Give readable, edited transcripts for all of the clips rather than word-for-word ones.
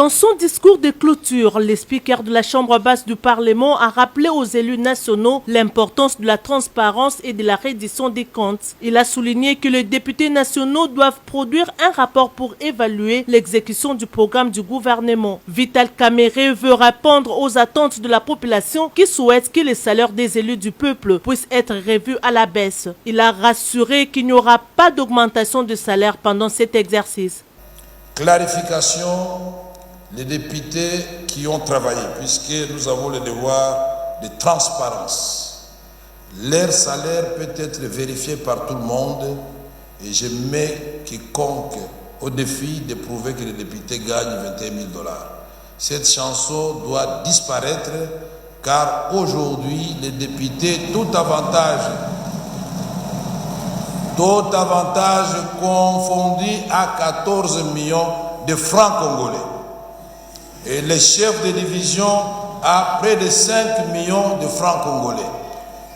Dans son discours de clôture, le speaker de la Chambre basse du Parlement a rappelé aux élus nationaux l'importance de la transparence et de la reddition des comptes. Il a souligné que les députés nationaux doivent produire un rapport pour évaluer l'exécution du programme du gouvernement. Vital Kamerhe veut répondre aux attentes de la population qui souhaite que les salaires des élus du peuple puissent être revus à la baisse. Il a rassuré qu'il n'y aura pas d'augmentation de salaire pendant cet exercice. Clarification, les députés qui ont travaillé, puisque nous avons le devoir de transparence. Leur salaire peut être vérifié par tout le monde et je mets quiconque au défi de prouver que les députés gagnent 21 000 $. Cette chanson doit disparaître car aujourd'hui, les députés, tout avantage confondu à 14 millions de francs congolais. Et les chefs de division à près de 5 millions de francs congolais.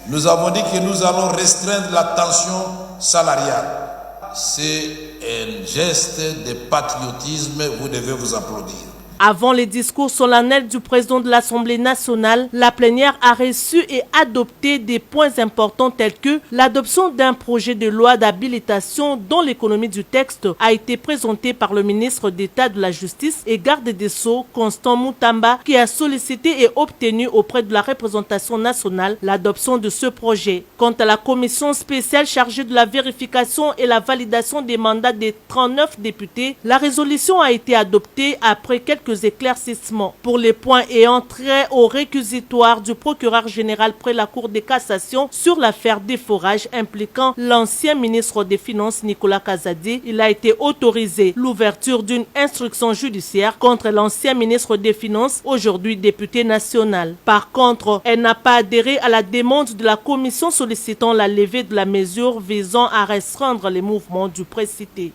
Nous avons dit que nous allons restreindre la tension salariale. C'est un geste de patriotisme, vous devez vous applaudir. Avant les discours solennels du président de l'Assemblée nationale, la plénière a reçu et adopté des points importants tels que l'adoption d'un projet de loi d'habilitation dont l'économie du texte a été présentée par le ministre d'État de la Justice et garde des Sceaux, Constant Moutamba, qui a sollicité et obtenu auprès de la représentation nationale l'adoption de ce projet. Quant à la commission spéciale chargée de la vérification et la validation des mandats des 39 députés, la résolution a été adoptée après quelques éclaircissements. Pour les points ayant trait au réquisitoire du procureur général près la Cour de cassation sur l'affaire des forages impliquant l'ancien ministre des Finances Nicolas Kazadi, il a été autorisé l'ouverture d'une instruction judiciaire contre l'ancien ministre des Finances, aujourd'hui député national. Par contre, elle n'a pas adhéré à la demande de la commission sollicitant la levée de la mesure visant à restreindre les mouvements du précité.